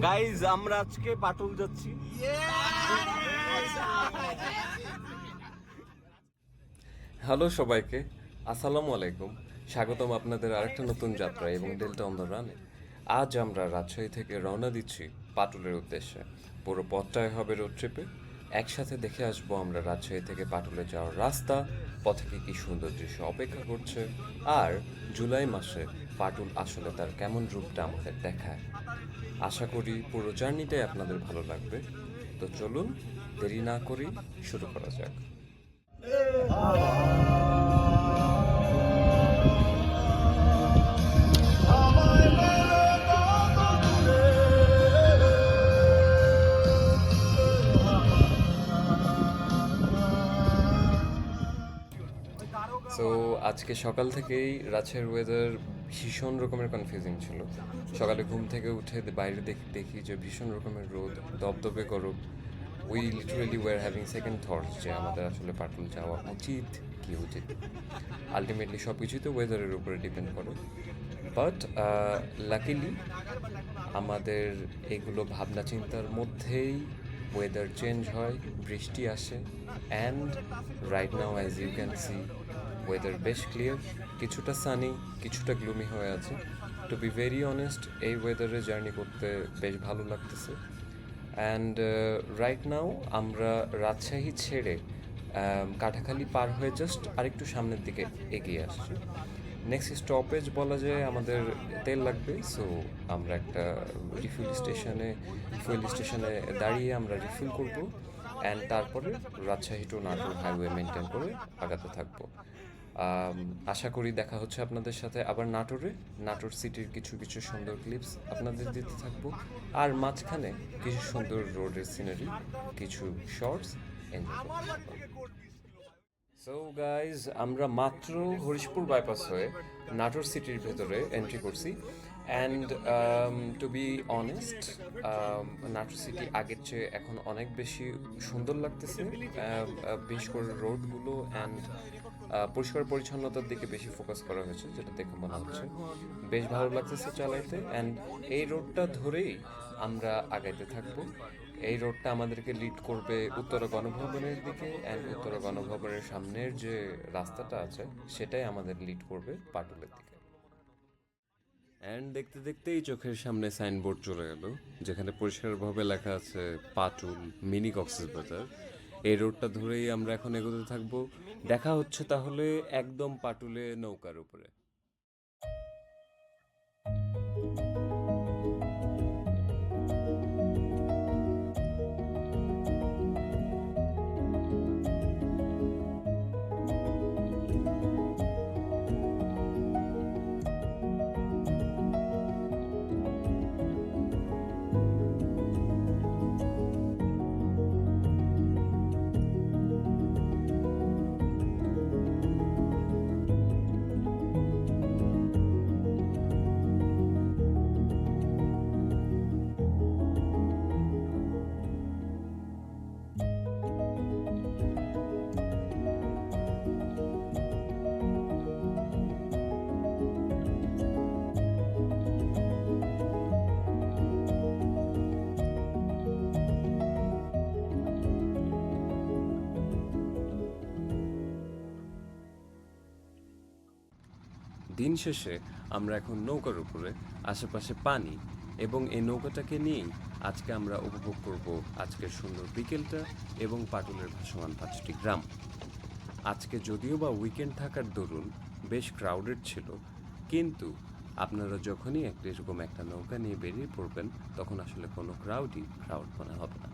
Guys আমরা আজকে পাটুল যাচ্ছি। হ্যালো সবাইকে, আসসালামু আলাইকুম। স্বাগতম আপনাদের আরেকটা নতুন যাত্রা এবং ডেল্টা অন দ্য রানে। আজ আমরা রাজশাহী থেকে রওনা দিচ্ছি পাটুলের উদ্দেশ্যে। পুরো পথটাই হবে রোড ট্রিপে। একসাথে দেখে আসবো আমরা রাজশাহী থেকে পাটুলে যাওয়ার রাস্তা, পথে কি সুন্দর দৃশ্য অপেক্ষা করছে, আর জুলাই মাসে পাটুল আসলে তার কেমন রূপটা আমাদের দেখায়। আশা করি পুরো জার্নিটাই আপনাদের ভালো লাগবে। তো চলুন দেরি না করি শুরু করা যাক। সো আজকে সকাল থেকেই রাজশাহীর ওয়েদার ভীষণ রকমের কনফিউজিং ছিল। সকালে ঘুম থেকে উঠে বাইরে দেখি যে ভীষণ রকমের রোদ, দবদবে গরম। We literally were having second thoughts যে আমাদের আসলে পাটুল যাওয়া উচিত কি উচিত। আলটিমেটলি সব কিছুই তো ওয়েদারের উপরে ডিপেন্ড করে। বাট লাকিলি আমাদের এগুলো ভাবনা চিন্তার মধ্যেই ওয়েদার চেঞ্জ হয়, বৃষ্টি আসে, and right now as you can see weather বেশ ক্লিয়ার, কিছুটা সানি, কিছুটা গ্লুমি হয়ে আছে। টু বি ভেরি অনেস্ট, এই ওয়েদারে জার্নি করতে বেশ ভালো লাগতেছে। অ্যান্ড রাইট নাও আমরা রাজশাহী ছেড়ে কাটাখালি পার হয়ে জাস্ট আরেকটু সামনের দিকে এগিয়ে আসছি। নেক্সট স্টপেজ বলা যায় আমাদের তেল লাগবে। সো আমরা একটা ফুয়েল স্টেশনে দাঁড়িয়ে আমরা রিফিল করব, অ্যান্ড তারপরে Rajshahi to Natore highway maintain করে আগাতে থাকবো। আশা করি দেখা হচ্ছে আপনাদের সাথে আবার নাটোর সিটির কিছু কিছু সুন্দর ক্লিপস আপনাদের দিতে থাকবো, আর মাঝখানে কিছু সুন্দর রোডের সিনারি, কিছু শর্টস এনজয় করতে থাকবো। সো গাইজ, আমরা মাত্র হরিশপুর বাইপাস হয়ে নাটোর সিটির ভেতরে এন্ট্রি করছি। And to be honest, Natore city আগের চেয়ে এখন অনেক বেশি সুন্দর লাগতেছে। বিশেষ করে রোডগুলো অ্যান্ড পরিষ্কার পরিচ্ছন্নতার দিকে বেশি ফোকাস করা হয়েছে, যেটা দেখে মনে হচ্ছে বেশ ভালো লাগতেছে চালাইতে। অ্যান্ড এই রোডটা ধরেই আমরা আগাইতে থাকবো। এই রোডটা আমাদেরকে লিড করবে উত্তরা গণভবনের দিকে, অ্যান্ড উত্তরা গণভবনের সামনের যে রাস্তাটা আছে সেটাই আমাদের লিড করবে পাটুলের দিকে। অ্যান্ড দেখতে দেখতেই চোখের সামনে সাইনবোর্ড চলে গেল, যেখানে পরিষ্কারভাবে লেখা আছে পাটুল মিনি কক্সবাজার। এই রোডটা ধরেই আমরা এখন এগোতে থাকবো। দেখা হচ্ছে তাহলে একদম পাটুলে নৌকার উপরে। দিন শেষে আমরা এখন নৌকার উপরে, আশেপাশে পানি, এবং এই নৌকাটাকে নিয়েই আজকে আমরা উপভোগ করব আজকের সুন্দর বিকেলটা এবং পাটুলের ভাসমান 5টি গ্রাম। আজকে যদিও বা উইকেন্ড থাকার দরুন বেশ ক্রাউডেড ছিল, কিন্তু আপনারা যখনই এরকম একটা নৌকা নিয়ে বেরিয়ে পড়বেন তখন আসলে কোনো ক্রাউড মনে হবে না।